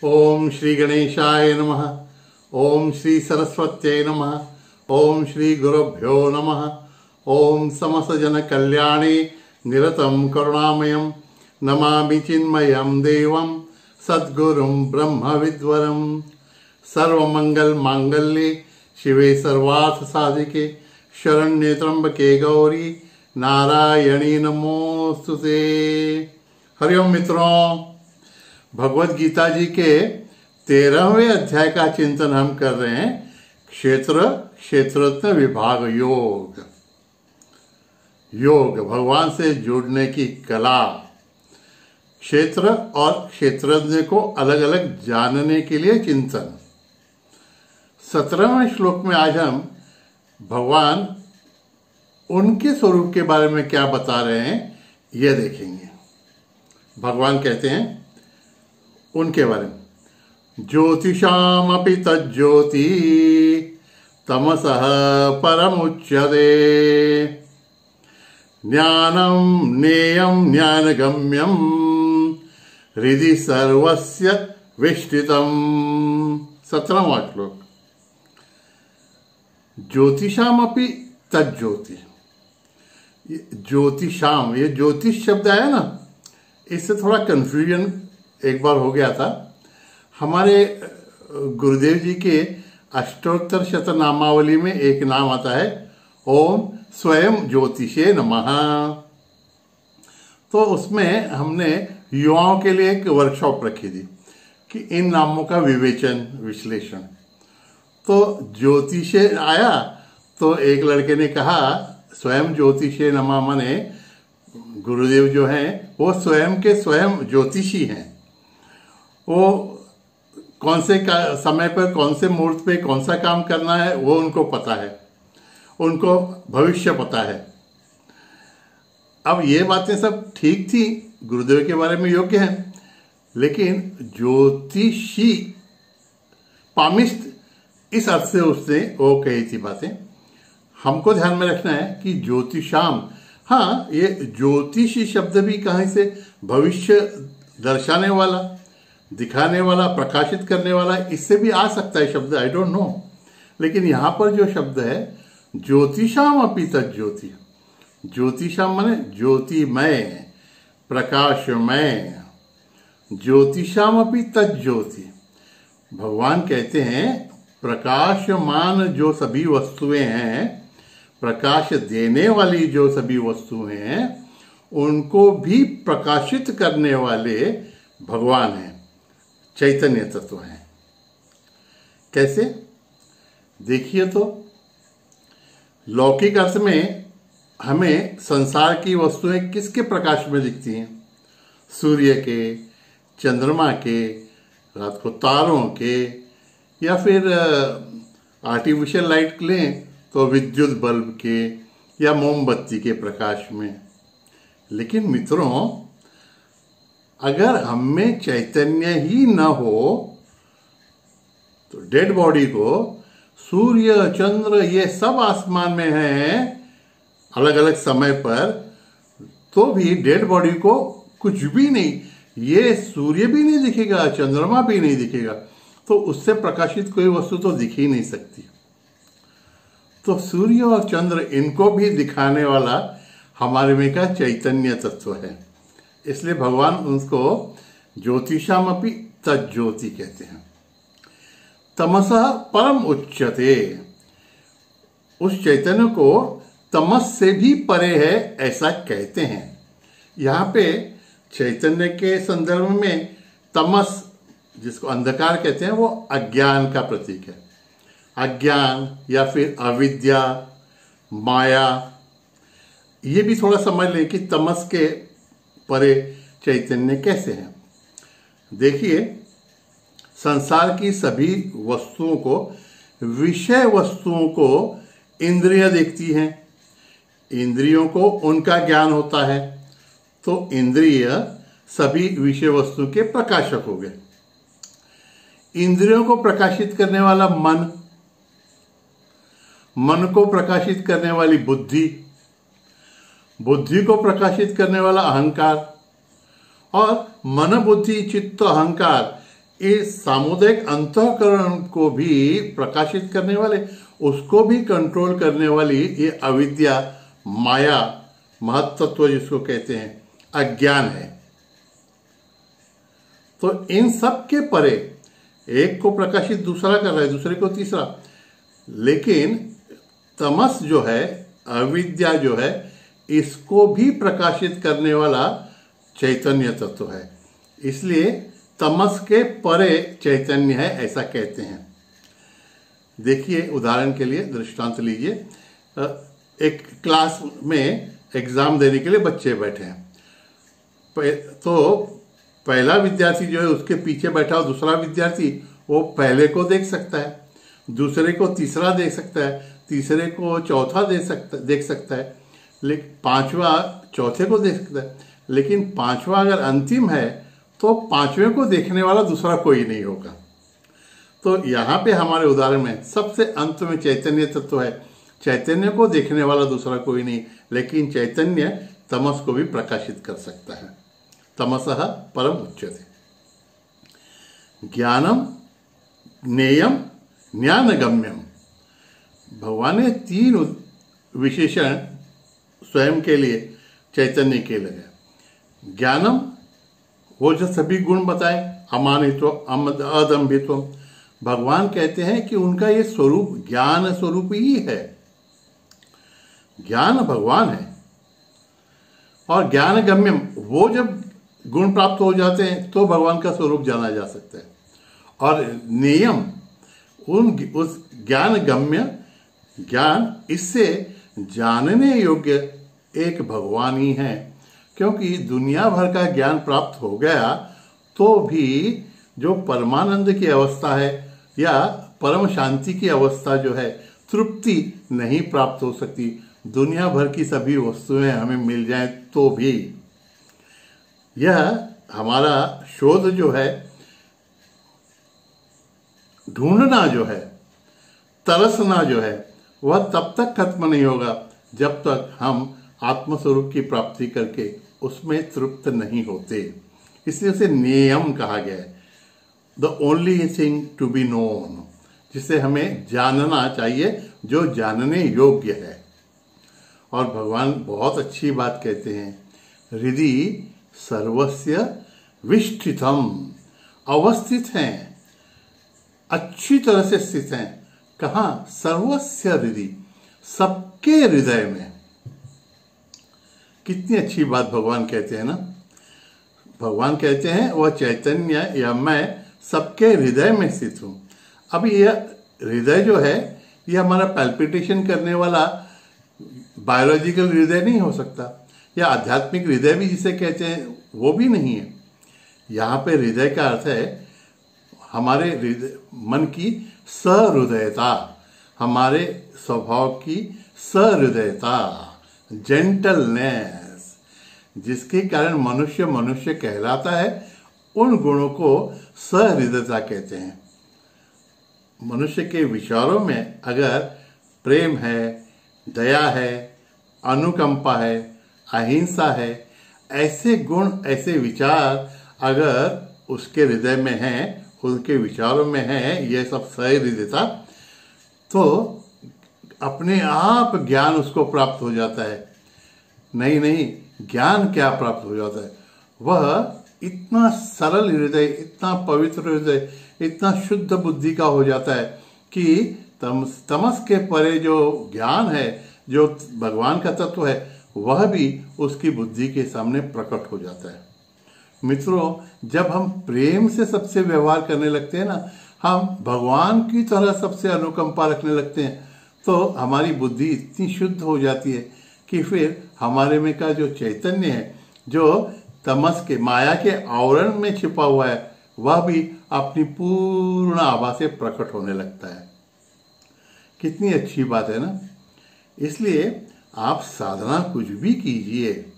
ओम श्री गणेशाय नमः। ओम श्री सरस्वत्यै नमः। ओम श्री गुरुभ्यो नमः। ओम समस्त जन कल्याणे निरतं करुणामयं नमामि चिन्मयं देवं सद्गुरुं ब्रह्म विद्वरं। सर्वमंगल मांगल्ये शिवे सर्वार्थ साधिके शरण्ये त्र्यंबके गौरी नारायणी नमोस्तुते। हरिओम मित्रों, भगवत गीता जी के 13वें अध्याय का चिंतन हम कर रहे हैं। क्षेत्रज्ञ विभाग योग। योग भगवान से जुड़ने की कला। क्षेत्र और क्षेत्रज्ञ को अलग अलग जानने के लिए चिंतन। 17वें श्लोक में आज हम भगवान उनके स्वरूप के बारे में क्या बता रहे हैं यह देखेंगे। भगवान कहते हैं उनके बारे में, ज्योतिषामपि तज्ज्योति तमसः परमुच्यते ज्ञानं ज्ञेयं ज्ञानगम्यं हृदि सर्वस्य विष्ठितम्। 17वां श्लोक। ज्योतिषामपि तज्ज्योति। ज्योतिषाम, ये ज्योतिष शब्द आया ना, इससे थोड़ा कंफ्यूजन एक बार हो गया था। हमारे गुरुदेव जी के अष्टोत्तर शतनामावली में एक नाम आता है ओम स्वयं ज्योतिषे नमः। तो उसमें हमने युवाओं के लिए एक वर्कशॉप रखी थी कि इन नामों का विवेचन विश्लेषण। तो ज्योतिषे आया तो एक लड़के ने कहा स्वयं ज्योतिषे नमः, माने गुरुदेव जो हैं वो स्वयं के स्वयं ज्योतिषी हैं। वो कौन से समय पर कौन से मुहूर्त पे कौन सा काम करना है वो उनको पता है, उनको भविष्य पता है। अब ये बातें सब ठीक थी, गुरुदेव के बारे में योग्य हैं, लेकिन ज्योतिषी पामिस्ट इस अर्थ से उसने वो कही थी बातें। हमको ध्यान में रखना है कि ज्योतिषाम, हाँ, ये ज्योतिषी शब्द भी कहीं से भविष्य दर्शाने वाला, दिखाने वाला, प्रकाशित करने वाला, इससे भी आ सकता है शब्द, आई डोंट नो। लेकिन यहाँ पर जो शब्द है ज्योतिषाम अपि तज्ज्योति, ज्योतिषाम माने ज्योतिमय, प्रकाशमय। ज्योतिषाम अपि तज्ज्योति, भगवान कहते हैं प्रकाशमान जो सभी वस्तुएं हैं, प्रकाश देने वाली जो सभी वस्तुएं हैं, उनको भी प्रकाशित करने वाले भगवान हैं, चैतन्य तत्व हैं। कैसे? देखिए तो लौकिक अर्थ में हमें संसार की वस्तुएं किसके प्रकाश में दिखती हैं? सूर्य के, चंद्रमा के, रात को तारों के, या फिर आर्टिफिशियल लाइट लें तो विद्युत बल्ब के या मोमबत्ती के प्रकाश में। लेकिन मित्रों, अगर हम में चैतन्य ही न हो तो डेड बॉडी को सूर्य, चंद्र, ये सब आसमान में हैं अलग अलग समय पर, तो भी डेड बॉडी को कुछ भी नहीं, ये सूर्य भी नहीं दिखेगा, चंद्रमा भी नहीं दिखेगा, तो उससे प्रकाशित कोई वस्तु तो दिख ही नहीं सकती। तो सूर्य और चंद्र, इनको भी दिखाने वाला हमारे में का चैतन्य तत्व है। इसलिए भगवान उनको ज्योतिषामपि तज्ज्योति कहते हैं। तमसः परम उच्यते, उस चैतन्य को तमस से भी परे है ऐसा कहते हैं। यहाँ पे चैतन्य के संदर्भ में तमस, जिसको अंधकार कहते हैं, वो अज्ञान का प्रतीक है। अज्ञान या फिर अविद्या, माया, ये भी थोड़ा समझ लें कि तमस के परे चैतन्य कैसे है। देखिए, संसार की सभी वस्तुओं को, विषय वस्तुओं को इंद्रियां देखती हैं, इंद्रियों को उनका ज्ञान होता है, तो इंद्रिय सभी विषय वस्तु के प्रकाशक हो गए। इंद्रियों को प्रकाशित करने वाला मन, मन को प्रकाशित करने वाली बुद्धि, बुद्धि को प्रकाशित करने वाला अहंकार, और मन, बुद्धि, चित्त, अहंकार, इस सामुदायिक अंतःकरण को भी प्रकाशित करने वाले, उसको भी कंट्रोल करने वाली ये अविद्या, माया, महत्त्व जिसको कहते हैं, अज्ञान है। तो इन सब के परे एक को प्रकाशित दूसरा कर रहा है, दूसरे को तीसरा, लेकिन तमस जो है, अविद्या जो है, इसको भी प्रकाशित करने वाला चैतन्य तत्व है। इसलिए तमस के परे चैतन्य है, ऐसा कहते हैं। देखिए, उदाहरण के लिए दृष्टांत लीजिए। एक क्लास में एग्जाम देने के लिए बच्चे बैठे हैं, तो पहला विद्यार्थी जो है उसके पीछे बैठा हो दूसरा विद्यार्थी, वो पहले को देख सकता है, दूसरे को तीसरा देख सकता है, तीसरे को चौथा देख सकता है, लेकिन पांचवा चौथे को देख सकता है। लेकिन पांचवा अगर अंतिम है तो पांचवें को देखने वाला दूसरा कोई नहीं होगा। तो यहाँ पे हमारे उदाहरण में सबसे अंत में चैतन्य तत्व है, चैतन्य को देखने वाला दूसरा कोई नहीं, लेकिन चैतन्य तमस को भी प्रकाशित कर सकता है। तमसः परम उच्यते। ज्ञानम, ज्ञेयम, ज्ञानगम्यम। भगवान ने 3 विशेषण स्वयं के लिए, चैतन्य के लिए। ज्ञानम, वो जो सभी गुण बताए, अमानित्व, अदम्भित्व, भगवान कहते हैं कि उनका ये स्वरूप ज्ञान स्वरूप ही है। ज्ञान भगवान है। और ज्ञान गम्यम, वो जब गुण प्राप्त हो जाते हैं तो भगवान का स्वरूप जाना जा सकता है। और नियम, उस ज्ञान गम्य ज्ञान, इससे जानने योग्य एक भगवान ही है। क्योंकि दुनिया भर का ज्ञान प्राप्त हो गया तो भी जो परमानंद की अवस्था है या परम शांति की अवस्था जो है, तृप्ति नहीं प्राप्त हो सकती। दुनिया भर की सभी वस्तुएं हमें मिल जाएं तो भी। यह हमारा शोध जो है, ढूंढना जो है, तरसना जो है, वह तब तक खत्म नहीं होगा जब तक हम आत्मस्वरूप की प्राप्ति करके उसमें तृप्त नहीं होते। इसलिए उसे नियम कहा गया है, the only thing to be known, जिसे हमें जानना चाहिए, जो जानने योग्य है। और भगवान बहुत अच्छी बात कहते हैं, हृदि सर्वस्य विष्ठितम, अवस्थित हैं, अच्छी तरह से स्थित हैं। कहाँ? सर्वस्य हृदि, सबके हृदय में। कितनी अच्छी बात भगवान कहते हैं ना। भगवान कहते हैं वह चैतन्य या मैं सबके हृदय में स्थित हूं। अब यह हृदय जो है, यह हमारा पैल्पिटेशन करने वाला बायोलॉजिकल हृदय नहीं हो सकता, या आध्यात्मिक हृदय भी जिसे कहते हैं वो भी नहीं है। यहाँ पे हृदय का अर्थ है हमारे मन की सहृदयता, हमारे स्वभाव की सहृदयता, जेंटलनेस, जिसके कारण मनुष्य मनुष्य कहलाता है। उन गुणों को सहृदयता कहते हैं। मनुष्य के विचारों में अगर प्रेम है, दया है, अनुकंपा है, अहिंसा है, ऐसे गुण, ऐसे विचार अगर उसके हृदय में हैं, उनके विचारों में है, यह सब सहृदयता, तो अपने आप ज्ञान उसको प्राप्त हो जाता है। नहीं, ज्ञान क्या प्राप्त हो जाता है? वह इतना सरल हृदय, इतना पवित्र हृदय, इतना शुद्ध बुद्धि का हो जाता है कि तमस के परे जो ज्ञान है, जो भगवान का तत्व है, वह भी उसकी बुद्धि के सामने प्रकट हो जाता है। मित्रों, जब हम प्रेम से सबसे व्यवहार करने लगते हैं ना, हम भगवान की तरह सबसे अनुकंपा रखने लगते हैं, तो हमारी बुद्धि इतनी शुद्ध हो जाती है कि फिर हमारे में का जो चैतन्य है, जो तमस के, माया के आवरण में छिपा हुआ है, वह भी अपनी पूर्ण आभा से प्रकट होने लगता है। कितनी अच्छी बात है ना। इसलिए आप साधना कुछ भी कीजिए,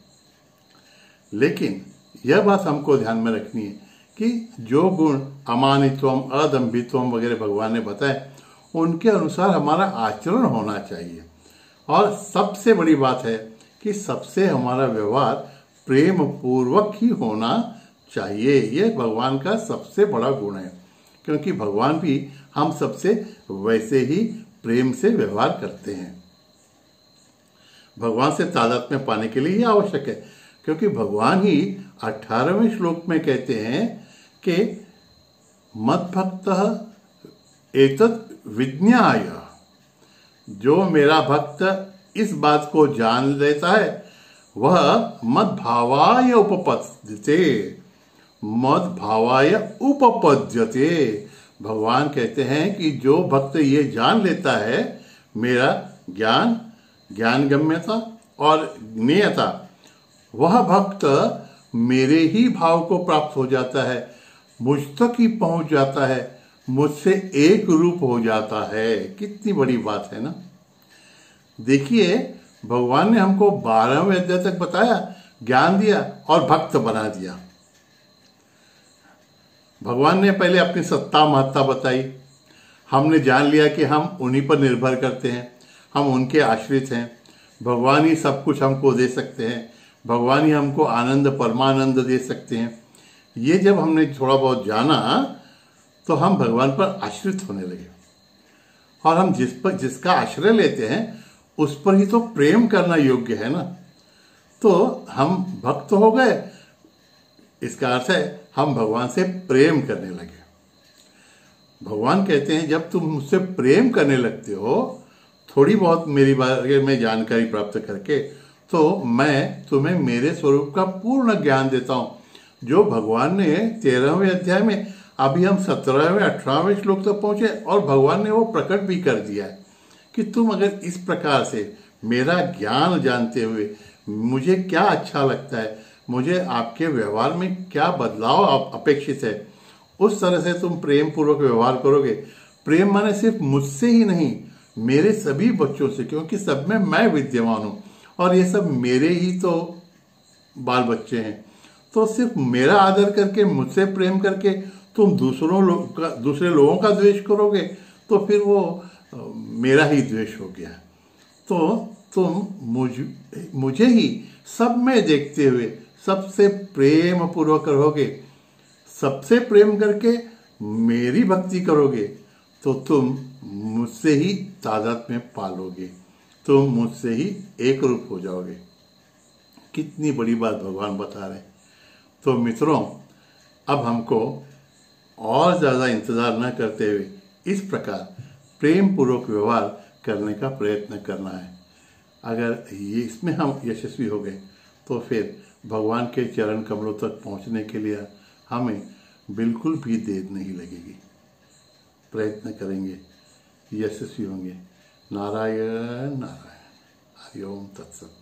लेकिन यह बात हमको ध्यान में रखनी है कि जो गुण अमानित्वम, अदम्भित्वम वगैरह भगवान ने बताए, उनके अनुसार हमारा आचरण होना चाहिए। और सबसे बड़ी बात है कि सबसे हमारा व्यवहार प्रेम पूर्वक ही होना चाहिए। ये भगवान का सबसे बड़ा गुण है, क्योंकि भगवान भी हम सबसे वैसे ही प्रेम से व्यवहार करते हैं। भगवान से तादात्म्य पाने के लिए ये आवश्यक है, क्योंकि भगवान ही 18वें श्लोक में कहते हैं कि मद्भक्तः एतत् विज्ञाय, जो मेरा भक्त इस बात को जान लेता है वह मद्भावाय उपपद्यते, मद्भावाय उपपद्यते। भगवान कहते हैं कि जो भक्त ये जान लेता है मेरा ज्ञानगम्यता और ज्ञेयता, वह भक्त मेरे ही भाव को प्राप्त हो जाता है, मुझ तक ही पहुंच जाता है, मुझसे एक रूप हो जाता है। कितनी बड़ी बात है ना। देखिए, भगवान ने हमको 12वें अध्याय तक बताया, ज्ञान दिया और भक्त बना दिया। भगवान ने पहले अपनी सत्ता महत्ता बताई, हमने जान लिया कि हम उन्हीं पर निर्भर करते हैं, हम उनके आश्रित हैं। भगवान ही सब कुछ हमको दे सकते हैं, भगवान ही हमको आनंद परमानंद दे सकते हैं। ये जब हमने थोड़ा बहुत जाना तो हम भगवान पर आश्रित होने लगे, और हम जिसका आश्रय लेते हैं उस पर ही तो प्रेम करना योग्य है ना। तो हम भक्त हो गए, इसका अर्थ है हम भगवान से प्रेम करने लगे। भगवान कहते हैं जब तुम मुझसे प्रेम करने लगते हो, थोड़ी बहुत मेरी बारे में जानकारी प्राप्त करके, तो मैं तुम्हें मेरे स्वरूप का पूर्ण ज्ञान देता हूं। जो भगवान ने 13वें अध्याय में, अभी हम 17वें 18वें श्लोक तक पहुंचे, और भगवान ने वो प्रकट भी कर दिया है कि तुम अगर इस प्रकार से मेरा ज्ञान जानते हुए मुझे क्या अच्छा लगता है, मुझे आपके व्यवहार में क्या बदलाव अपेक्षित है, उस तरह से तुम प्रेम पूर्वक व्यवहार करोगे। प्रेम माने सिर्फ मुझसे ही नहीं, मेरे सभी बच्चों से, क्योंकि सब में मैं विद्यमान हूं और ये सब मेरे ही तो बाल बच्चे हैं। तो सिर्फ मेरा आदर करके, मुझसे प्रेम करके तुम दूसरे लोगों का द्वेष करोगे तो फिर वो मेरा ही द्वेष हो गया। तो तुम मुझे ही सब में देखते हुए सबसे प्रेम पूर्वक रहोगे, सबसे प्रेम करके मेरी भक्ति करोगे, तो तुम मुझसे ही तादात्म्य पालोगे, तुम मुझसे ही एक रूप हो जाओगे। कितनी बड़ी बात भगवान बता रहे हैं। तो मित्रों, अब हमको और ज़्यादा इंतज़ार न करते हुए इस प्रकार प्रेम पूर्वक व्यवहार करने का प्रयत्न करना है। अगर ये इसमें हम यशस्वी हो गए तो फिर भगवान के चरण कमलों तक पहुंचने के लिए हमें बिल्कुल भी देर नहीं लगेगी। प्रयत्न करेंगे, यशस्वी होंगे। नारायण नारायण। हरि ओम तत्सत।